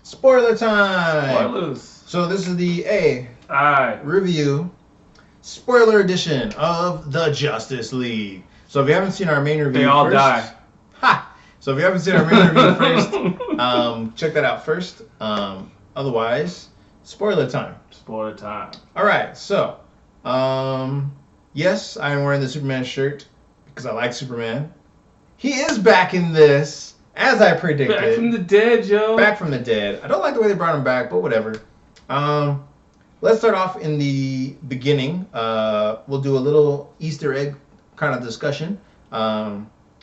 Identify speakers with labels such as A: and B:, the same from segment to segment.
A: Spoiler time!
B: Spoilers.
A: So this is the
B: Alright.
A: review, spoiler edition of the Justice League. So if you haven't seen our main review
B: They all
A: first,
B: die.
A: Ha! So if you haven't seen our main review first, check that out first. Otherwise, spoiler time.
B: Spoiler time.
A: Alright, so, yes, I am wearing the Superman shirt because I like Superman. He is back in this, as I predicted.
B: Back from the dead, yo.
A: Back from the dead. I don't like the way they brought him back, but whatever. Let's start off in the beginning. We'll do a little Easter egg kind of discussion, as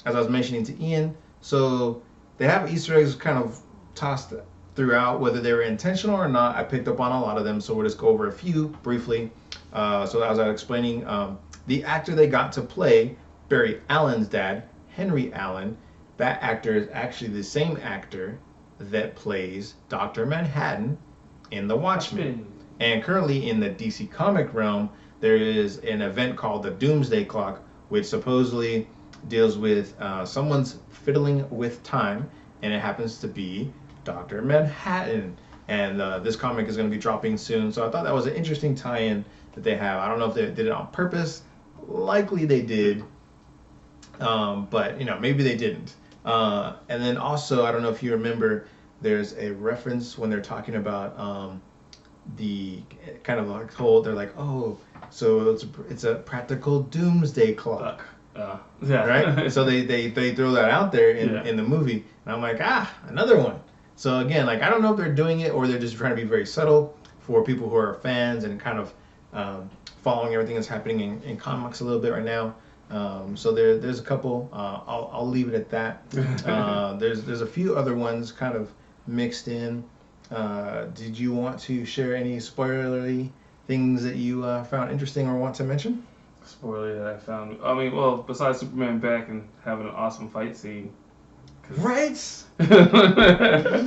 A: I was mentioning to Ian. So they have Easter eggs kind of tossed throughout, whether they were intentional or not. I picked up on a lot of them, so we'll just go over a few briefly. So as I was explaining, the actor they got to play Barry Allen's dad, Henry Allen, that actor is actually the same actor that plays Dr. Manhattan in The Watchmen. And currently in the DC comic realm, there is an event called the Doomsday Clock, which supposedly deals with someone's fiddling with time, and it happens to be Dr. Manhattan. And this comic is going to be dropping soon, so I thought that was an interesting tie-in that they have. I don't know if they did it on purpose. Likely they did, but maybe they didn't. And then also, I don't know if you remember, there's a reference when they're talking about the kind of like they're like, oh, so it's a practical doomsday clock.
B: Yeah.
A: Right? So they throw that out there in the movie, and I'm like, another one. So again, like, I don't know if they're doing it or they're just trying to be very subtle for people who are fans and kind of following everything that's happening in comics a little bit right now. So there's a couple. I'll leave it at that. There's a few other ones kind of mixed in. Did you want to share any spoilery things that you found interesting or want to mention?
B: Spoiler that I found. I mean, well, besides Superman back and having an awesome fight scene.
A: Right?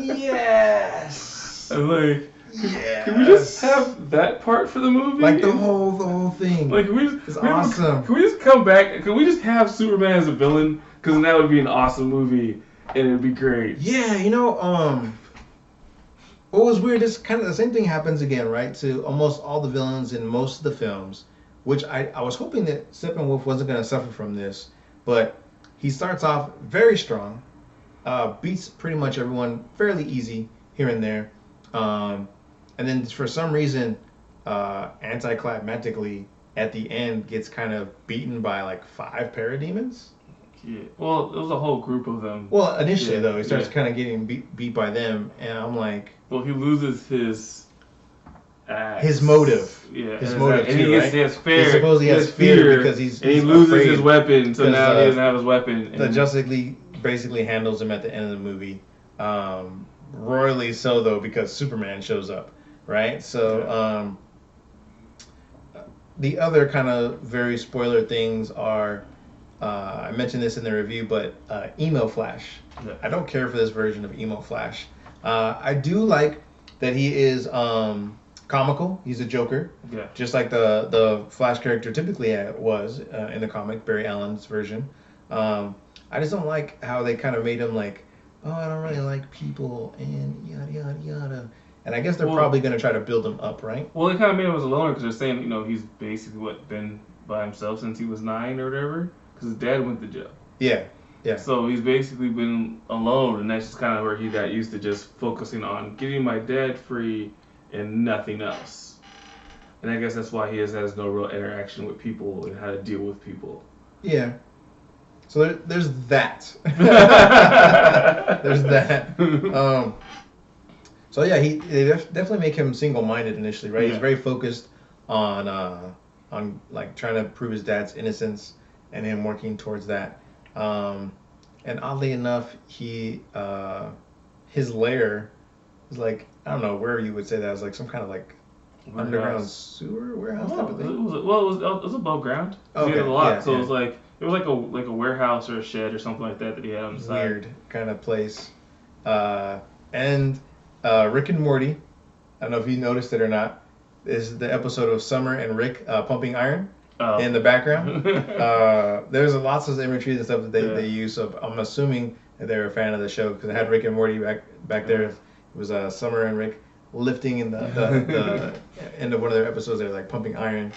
A: Yes.
B: Like,
A: yes.
B: Can we just have that part for the movie?
A: Like the whole thing.
B: Like,
A: it's awesome.
B: Can we just come back? Can we just have Superman as a villain? Because that would be an awesome movie, and it'd be great.
A: Yeah, what was weird is kind of the same thing happens again, right? To almost all the villains in most of the films, which I was hoping that Steppenwolf wasn't going to suffer from this, but he starts off very strong, beats pretty much everyone fairly easy here and there, and then for some reason, anticlimactically at the end gets kind of beaten by like 5 parademons.
B: Yeah. Well, it was a whole group of them.
A: Well, initially though, he starts kind of getting beat by them, and I'm like,
B: well, he loses his
A: motive.
B: Yeah,
A: his motive
B: and
A: too,
B: he
A: right?
B: has fear.
A: He supposedly has fear because he's
B: he loses
A: afraid
B: his weapon, so now he doesn't have his weapon.
A: The Justice League basically handles him at the end of the movie, royally so though, because Superman shows up, right? So the other kind of very spoiler things are, I mentioned this in the review, but Emo Flash.
B: Yeah.
A: I don't care for this version of Emo Flash. I do like that he is comical. He's a Joker.
B: Yeah. Just
A: like the Flash character typically was in the comic, Barry Allen's version. I just don't like how they kind of made him like, oh, I don't really like people and yada yada yada. And I guess they're probably going to try to build him up, right?
B: Well, they kind of made him as a loner because they're saying, he's basically been by himself since he was 9 or whatever, because his dad went to jail.
A: Yeah. Yeah.
B: So he's basically been alone, and that's just kind of where he got used to just focusing on getting my dad free and nothing else. And I guess that's why he has no real interaction with people and how to deal with people.
A: Yeah. So there's that. There's that. So yeah, they definitely make him single-minded initially, right? Yeah. He's very focused on like trying to prove his dad's innocence and him working towards that. And oddly enough, his lair is like, I don't know where you would say that, was like some kind of like underground sewer warehouse type of thing.
B: It was above ground.
A: Okay,
B: he had a lot,
A: yeah,
B: so it was like a warehouse or a shed or something like that he had on the side.
A: Weird kind of place. And Rick and Morty, I don't know if you noticed it or not, is the episode of Summer and Rick pumping iron. In the background. There's lots of imagery and stuff that they use, so I'm assuming that they're a fan of the show because it had Rick and Morty back there It was Summer and Rick lifting in the end of one of their episodes. They're like pumping iron.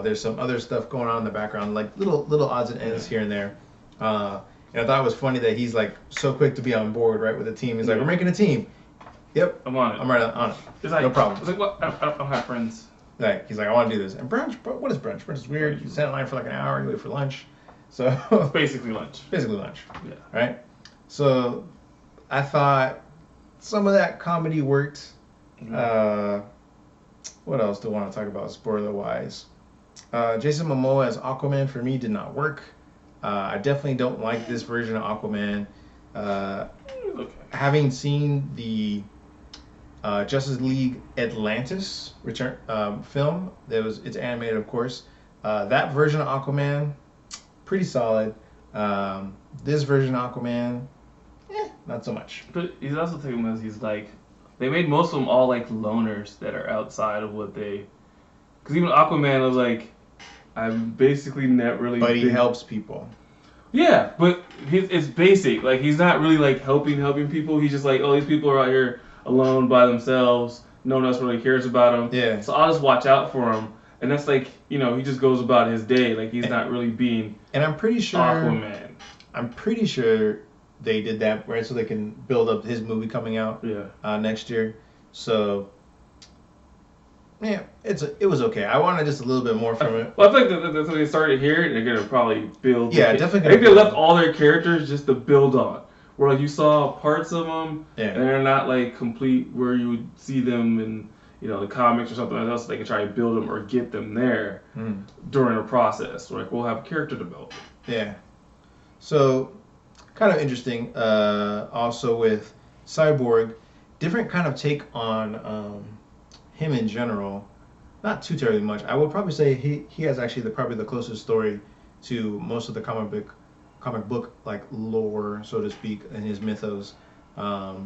A: There's some other stuff going on in the background, like little odds and ends here and there. And I thought it was funny that he's like so quick to be on board, right, with the team. He's like, we're making a team. Yep,
B: I'm on it.
A: I'm right on it.
B: It's like,
A: no problem.
B: It's like, what? I don't have friends.
A: Like, he's like, I want to do this. And brunch, what is brunch? Brunch is weird. You stand in line for like an hour, you wait for lunch. So
B: It's basically lunch.
A: Basically lunch.
B: Yeah.
A: Right? So I thought some of that comedy worked.
B: Mm-hmm.
A: What else do I want to talk about spoiler-wise? Jason Momoa as Aquaman for me did not work. I definitely don't like this version of Aquaman.
B: Okay.
A: Having seen the Justice League Atlantis return film, it's animated, of course. That version of Aquaman, pretty solid. This version of Aquaman, not so much.
B: But he's also taking as he's like, they made most of them all like loners that are outside of what they. Because even Aquaman was like, I'm basically not really.
A: But he helps people.
B: Yeah, but it's basic. Like, he's not really like helping people. He's just like, oh, these people are out here alone by themselves. No one else really cares about them.
A: Yeah.
B: So I'll just watch out for him. And that's like, he just goes about his day. Like, he's not really being.
A: And I'm pretty sure.
B: Aquaman.
A: I'm pretty sure they did that, right, so they can build up his movie coming out next year. So, yeah, it was okay. I wanted just a little bit more from it.
B: Well, I think that's when they started here, they're going to probably build.
A: Yeah, definitely.
B: I think they left all their characters just to build on. Where, like, you saw parts of them, and they're not, like, complete where you would see them in, the comics or something else. So they can try to build them or get them there during the process. Like, we'll have character development.
A: Yeah. So, kind of interesting. Also with Cyborg, different kind of take on him in general. Not too terribly much. I would probably say he has actually probably the closest story to most of the comic book like lore, so to speak, in his mythos. But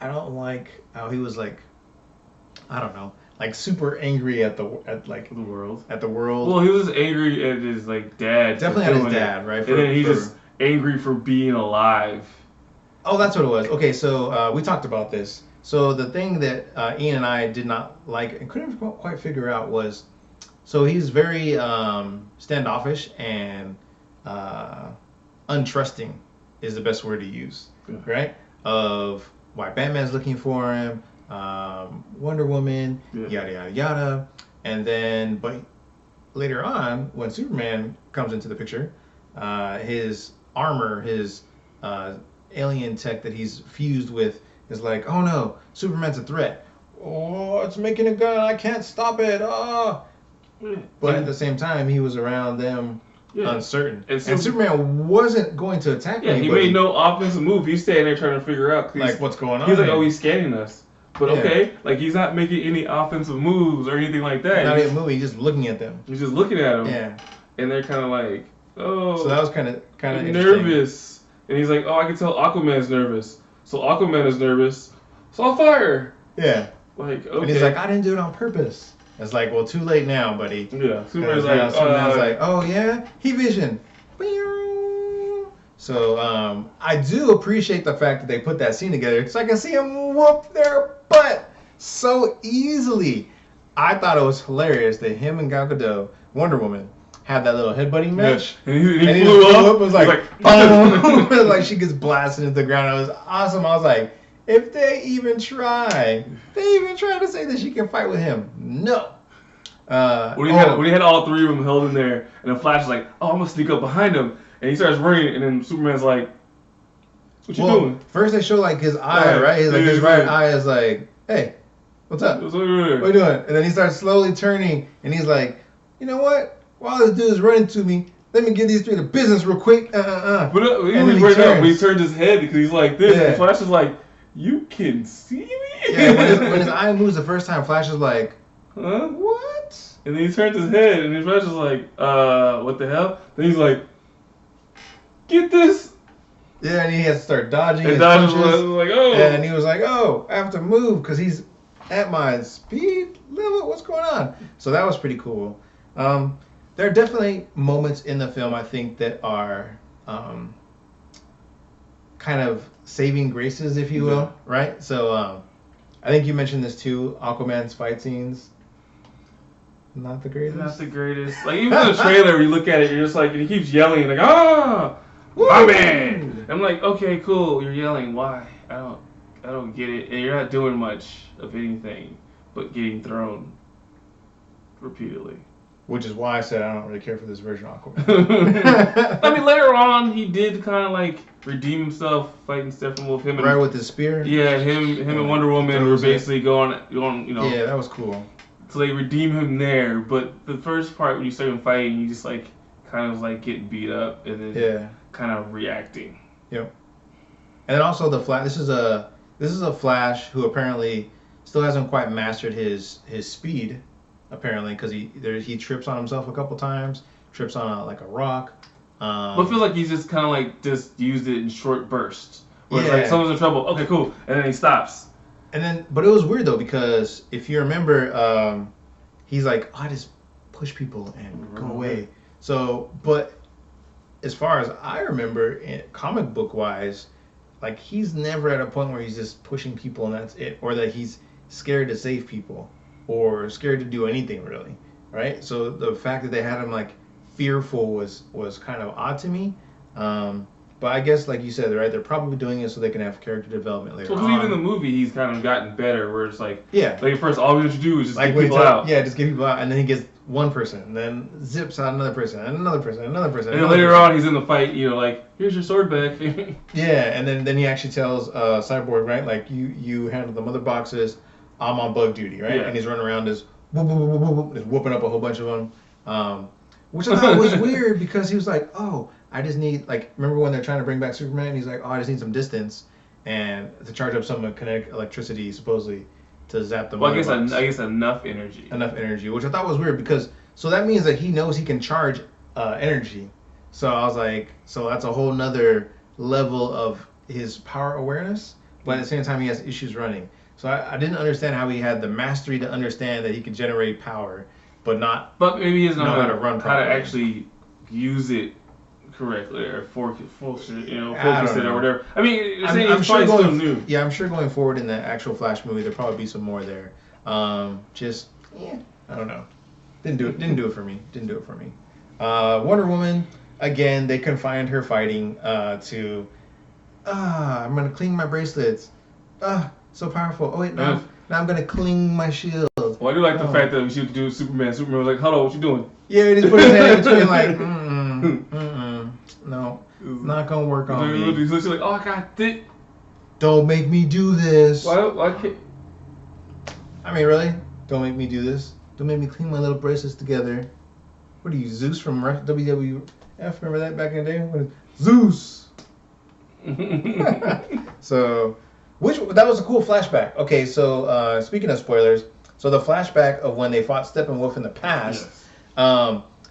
A: I don't like how he was like, I don't know, like super angry at the world. At the world.
B: Well, he was angry at his like dad.
A: Definitely at his dad, right?
B: And then he's just angry for being alive.
A: Oh, that's what it was. Okay, so we talked about this. So the thing that Ian and I did not like and couldn't quite figure out was, so he's very standoffish and untrusting is the best word to use, right? Of why Batman's looking for him, Wonder Woman, yada yada yada, and then but later on when Superman comes into the picture, his armor, his alien tech that he's fused with is like, oh no, Superman's a threat. Oh, it's making a gun. I can't stop it. Oh. But at the same time, he was around them uncertain. And Superman wasn't going to attack anybody.
B: He made no offensive move. He's standing there trying to figure out
A: like what's going on.
B: He's like, oh, he's scanning us. But okay, like he's not making any offensive moves or anything like that.
A: Not even moving. He's just looking at them.
B: He's just looking at them.
A: Yeah.
B: And they're kind of like, oh.
A: So that was kind of
B: nervous. And he's like, oh, I can tell Aquaman's nervous. So Aquaman is nervous. So I'll fire.
A: Yeah.
B: Like, okay.
A: And he's like, I didn't do it on purpose. It's like, well, too late now, buddy.
B: Yeah.
A: Superman's like, oh yeah, he vision. So I do appreciate the fact that they put that scene together so I can see him whoop their butt so easily. I thought it was hilarious that him and Gal Gadot, Wonder Woman, had that little headbutting match.
B: Yeah. And he
A: flew up. It was like,
B: boom.
A: like she gets blasted into the ground. It was awesome. I was like, if they even try to say that she can fight with him. No.
B: When he had all three of them held in there, and the Flash is like, oh, I'm going to sneak up behind him. And he starts running, and then Superman's like, what you doing?
A: First they show like his eye, right? His right eye is like, hey, what's up? What are you doing? And then he starts slowly turning, and he's like, you know what? While this dude is running to me, let me give these three the business real quick.
B: But when he turns his head because he's like this, and Flash is like, you can see me?
A: Yeah, when his eye moves the first time, Flash is like,
B: huh?
A: What?
B: And then he turns his head, and his Flash is like, what the hell? Then he's like, get this.
A: Yeah, and he has to start dodging.
B: And dodges was like, oh.
A: And he was like, oh, I have to move because he's at my speed level. What's going on? So that was pretty cool. There are definitely moments in the film, I think, that are kind of saving graces, if you will, right? So I think you mentioned this too. Aquaman's fight scenes, not the greatest.
B: Not the greatest. Like even in the trailer, you look at it, you're just like, and he keeps yelling like, "Ah, my man!" I'm like, okay, cool. You're yelling. Why? I don't get it. And you're not doing much of anything but getting thrown repeatedly.
A: Which is why I said I don't really care for this version of Aquaman.
B: I mean, later on, he did kind of like redeem himself fighting Steppenwolf. Him
A: right with his spear.
B: Yeah, him and Wonder Woman were basically going, you know.
A: Yeah, that was cool.
B: So they redeem him there, but the first part when you start him fighting, you just like kind of like getting beat up and then kind of reacting.
A: Yep. And then also the Flash. This is a Flash who apparently still hasn't quite mastered his speed. Apparently, because he trips on himself a couple times, trips on a rock.
B: But I feel like he's just kind of like just used it in short bursts. Where it's like someone's in trouble, okay, cool, and then he stops.
A: And then, but it was weird though because if you remember, he's like, I just push people and go away. So, but as far as I remember, comic book wise, like he's never at a point where he's just pushing people and that's it, or that he's scared to save people. Or scared to do anything really, right? So the fact that they had him like fearful was kind of odd to me. But I guess like you said, right? They're probably doing it so they can have character development later on.
B: Well, even in the movie, he's kind of gotten better. Where it's like, like at first, all we have to do is just
A: like
B: get people out.
A: Yeah, just get people out, and then he gets one person, and then zips out another person, and another person, and another person.
B: And then later on, he's in the fight. You know, like here's your sword back.
A: Yeah, and then he actually tells Cyborg, right? Like you handle the mother boxes. I'm on bug duty, right? And he's running around just whooping up a whole bunch of them, which I thought was weird because he was like, "Oh, I just need like." Remember when they're trying to bring back Superman? He's like, "Oh, I just need some distance and to charge up some kinetic electricity, supposedly, to zap them."
B: Well, I guess enough energy.
A: Enough energy, which I thought was weird because so that means that he knows he can charge energy. So I was like, so that's a whole nother level of his power awareness, but at the same time he has issues running. So I didn't understand how he had the mastery to understand that he could generate power, but not.
B: But maybe he doesn't know
A: how to run
B: how
A: properly.
B: to actually use it correctly or focus it or whatever. I mean, I'm sure still new.
A: Yeah, I'm sure going forward in the actual Flash movie there'll probably be some more there. I don't know. Didn't do it for me. Wonder Woman, again, they confined her fighting to. I'm gonna clean my bracelets. So powerful. Oh wait, now I'm gonna cling my shield.
B: Well, I do like the fact that we should do Superman. Superman was like, "Hello, what you doing?"
A: Yeah, he just put his hand in between, like, no, not gonna work on me.
B: So she's like, "Oh, I got it."
A: Don't make me do this.
B: Why can't?
A: I mean, really? Don't make me do this. Don't make me clean my little bracelets together. What are you, Zeus from WWF? Remember that back in the day? Zeus. So. That was a cool flashback. Okay, so speaking of spoilers, so the flashback of when they fought Steppenwolf in the past,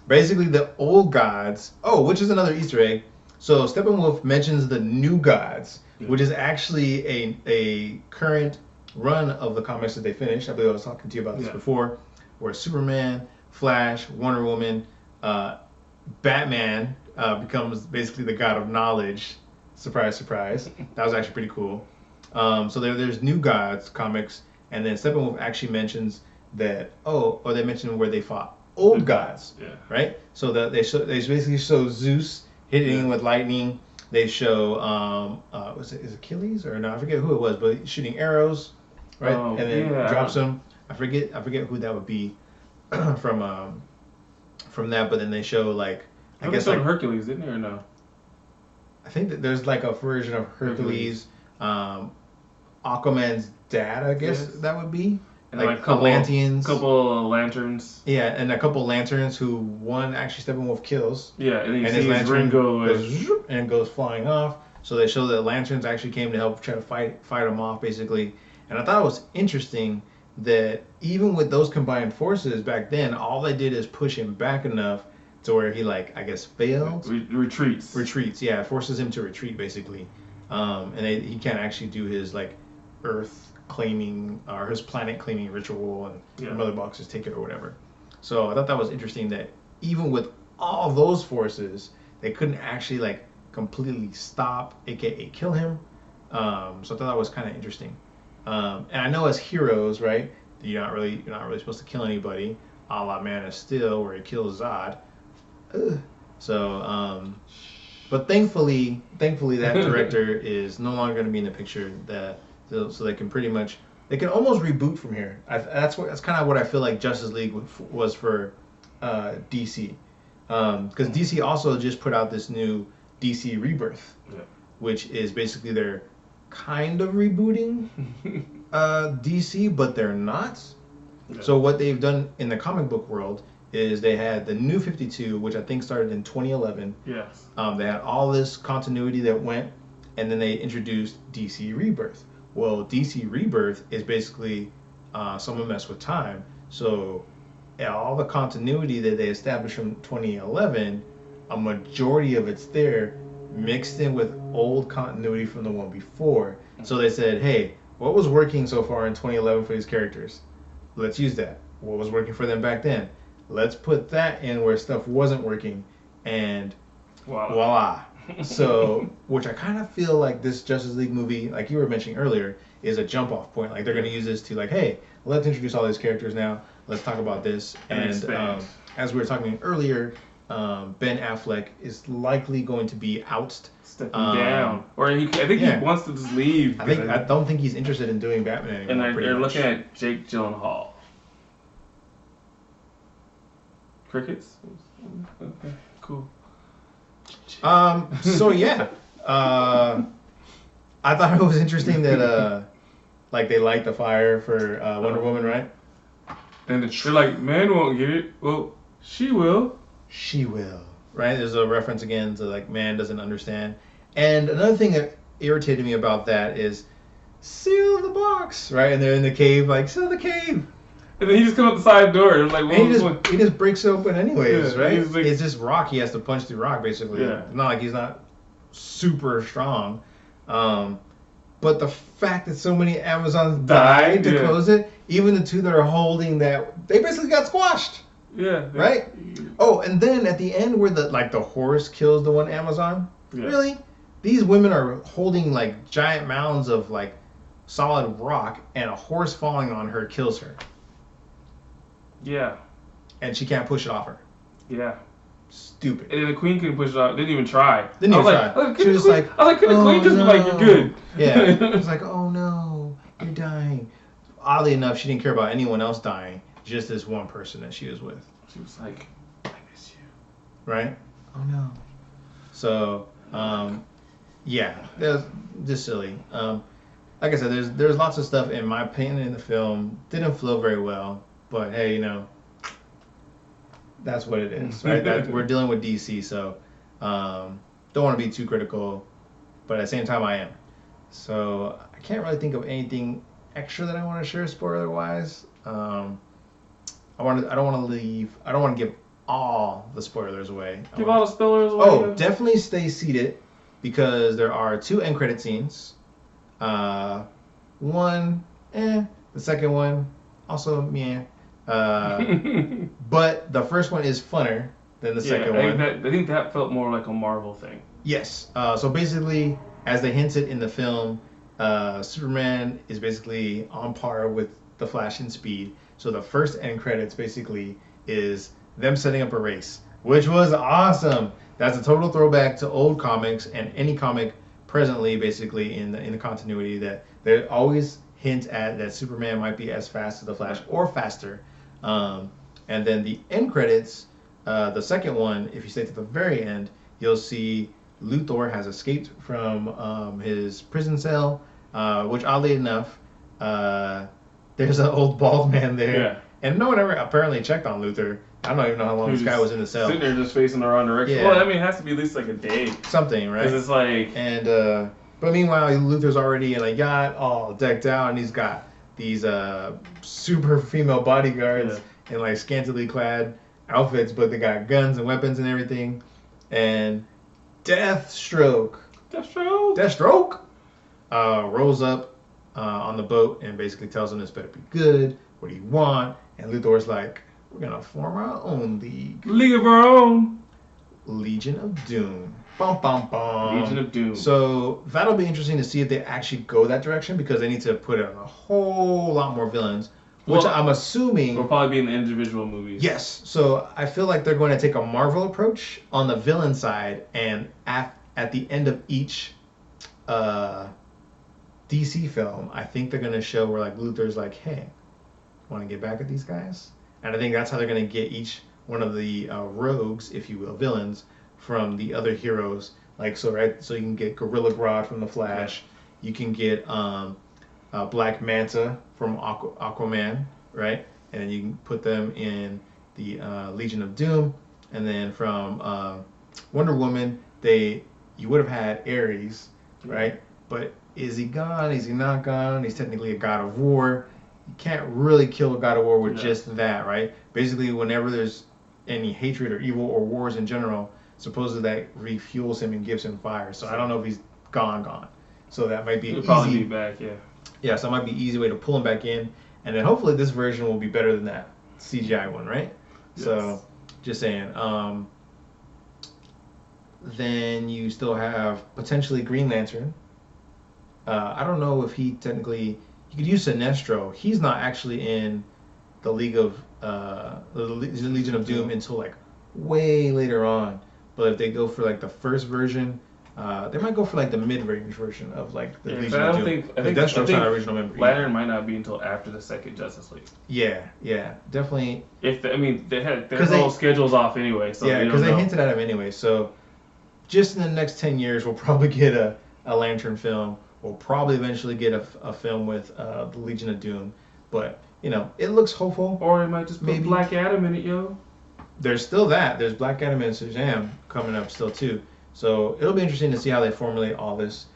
A: basically the old gods. Oh, which is another Easter egg. So Steppenwolf mentions the new gods, which is actually a current run of the comics that they finished. I believe I was talking to you about this before, where Superman, Flash, Wonder Woman, Batman becomes basically the god of knowledge. Surprise, surprise. That was actually pretty cool. So there's New Gods comics, and then Steppenwolf actually mentions that they mention where they fought old gods, right? So that they basically show Zeus hitting with lightning. They show is Achilles or no? I forget who it was, but shooting arrows, right? And then drops them. I forget who that would be from that. But then they show like
B: I guess like Hercules, didn't they or no?
A: I think that there's like a version of Hercules. Aquaman's dad, I guess that would be.
B: And like
A: Atlanteans.
B: Couple lanterns.
A: Yeah, and a couple lanterns who one actually Steppenwolf kills.
B: Yeah, and
A: his lantern goes flying off. So they show that lanterns actually came to help try to fight them off, basically. And I thought it was interesting that even with those combined forces back then, all they did is push him back enough to where he failed. Retreats, yeah, forces him to retreat basically. And he can't actually do his Earth claiming or his planet claiming ritual and the mother boxes take it or whatever. So I thought that was interesting that even with all those forces, they couldn't actually completely stop, aka kill him. So I thought that was kind of interesting. And I know as heroes, right, you're not really supposed to kill anybody, a la Man of Steel, where he kills Zod. Ugh. So, but thankfully that director is no longer going to be in the picture. So they can almost reboot from here. That's kind of what I feel like Justice League was for DC, because DC also just put out this new DC Rebirth, which is basically they're kind of rebooting DC, but they're not. Yeah. So what they've done in the comic book world is they had the New 52, which I think started in 2011.
B: Yes.
A: They had all this continuity that went, and then they introduced DC Rebirth. Well, DC Rebirth is basically someone messed with time. So all the continuity that they established from 2011, a majority of it's there, mixed in with old continuity from the one before. So they said, hey, what was working so far in 2011 for these characters? Let's use that. What was working for them back then? Let's put that in where stuff wasn't working, and voila. So, which I kind of feel like this Justice League movie, like you were mentioning earlier, is a jump off point. Like they're going to use this to like, hey, let's introduce all these characters now. Let's talk about this. And as we were talking earlier, Ben Affleck is likely going to be ousted.
B: Stepping down. Or I think he wants to just leave.
A: I don't think he's interested in doing Batman anymore.
B: And they're looking at Jake Gyllenhaal. Crickets? Okay, cool.
A: So yeah. I thought it was interesting that like they light the fire for Wonder Woman, right?
B: And they're like, man won't get it. Well, she will.
A: She will. Right? There's a reference again to like man doesn't understand. And another thing that irritated me about that is seal the box, right? And they're in the cave, like seal the cave.
B: And then he just comes out the side door. And like,
A: he just breaks open anyways, right? Like, it's just rock. He has to punch through rock, basically.
B: Yeah.
A: It's not like he's not super strong. But the fact that so many Amazons died to close it, even the two that are holding that, they basically got squashed.
B: Yeah.
A: Right? Oh, and then at the end where the horse kills the one Amazon, really? These women are holding like giant mounds of like solid rock, and a horse falling on her kills her.
B: Yeah.
A: And she can't push it off her.
B: Yeah.
A: Stupid.
B: And then the queen couldn't push it off. Didn't even try.
A: She was just like,
B: could the queen just be like, you're good?
A: Yeah. It was like, oh no, you're dying. Oddly enough, she didn't care about anyone else dying. Just this one person that she was with.
B: She was like, I miss you.
A: Right? Oh no. So, yeah, that's just silly. Like I said, there's lots of stuff in my opinion in the film didn't flow very well. But hey, that's what it is, right? We're dealing with DC, so don't want to be too critical, but at the same time I am. So I can't really think of anything extra that I want to share spoiler-wise. I don't want to give all the spoilers away.
B: Give all the spoilers away?
A: Oh, definitely stay seated because there are 2 end credit scenes. One, the second one, also meh. But the first one is funner than the second one.
B: I think that felt more like a Marvel thing.
A: Yes. So basically, as they hinted in the film, Superman is basically on par with the Flash in speed. So the first end credits basically is them setting up a race, which was awesome. That's a total throwback to old comics and any comic presently, basically in the continuity, that they always hint at that Superman might be as fast as the Flash or faster. And then the end credits, the second one, if you stay to the very end, you'll see Luthor has escaped from his prison cell, which oddly enough, there's an old bald man there. Yeah. And no one ever apparently checked on Luthor. I don't even know how long this guy was in the cell.
B: Sitting there just facing the wrong direction. Yeah. Well, I mean, it has to be at least like a day.
A: Something, right?
B: Because it's like...
A: And, but meanwhile, Luthor's already in a yacht, all decked out, and he's got these super female bodyguards in like scantily clad outfits, but they got guns and weapons and everything. And Deathstroke rolls up on the boat and basically tells him this better be good. What do you want? And Luthor's like, we're gonna form our own league.
B: League of our own.
A: Legion of Doom. Bum, bum, bum.
B: Legion of Doom.
A: So that'll be interesting to see if they actually go that direction because they need to put in a whole lot more villains, which I'm assuming
B: will probably be in the individual movies.
A: Yes. So I feel like they're going to take a Marvel approach on the villain side, and at the end of each DC film, I think they're going to show where like Luthor's like, hey, want to get back at these guys? And I think that's how they're going to get each one of the rogues, if you will, villains from the other heroes. Like so, right? So you can get Gorilla Grodd from the Flash. You can get Black Manta from Aquaman, right? And then you can put them in the Legion of Doom. And then from Wonder Woman, you would have had Ares, right? But is he gone? Is he not gone? He's technically a god of war. You can't really kill a god of war with just that, right? Basically, whenever there's any hatred or evil or wars in general, supposedly that refuels him and gives him fire. So I don't know if he's gone. So that might be
B: He'll probably be back, yeah.
A: Yeah, so it might be an easy way to pull him back in. And then hopefully this version will be better than that CGI one, right? Yes. So, just saying. Then you still have potentially Green Lantern. I don't know if he technically... You could use Sinestro. He's not actually in the Legion of Doom until like way later on. But if they go for like the first version... they might go for like the mid-range version of like the Legion of Doom. I think Deathstroke's not an original member.
B: Lantern might not be until after the second Justice League.
A: Yeah, definitely.
B: They had their whole schedules off anyway. So
A: yeah, because they hinted at him anyway. So just in the next 10 years, we'll probably get a Lantern film. We'll probably eventually get a film with the Legion of Doom. But it looks hopeful.
B: Or it might just put Black Adam in it, yo.
A: There's still that. There's Black Adam and Shazam coming up still too. So it'll be interesting to see how they formulate all this.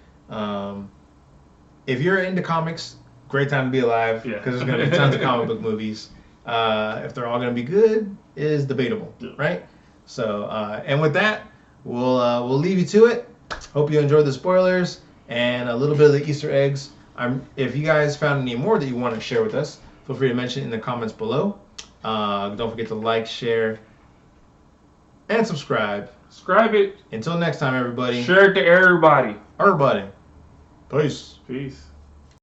A: If you're into comics, great time to be alive because there's going to be tons of comic book movies. If they're all going to be good is debatable, right? So and with that, we'll leave you to it. Hope you enjoyed the spoilers and a little bit of the Easter eggs. If you guys found any more that you want to share with us, feel free to mention it in the comments below. Don't forget to like, share, and subscribe.
B: Subscribe it.
A: Until next time, everybody.
B: Share it to everybody.
A: Everybody. Peace.
B: Peace.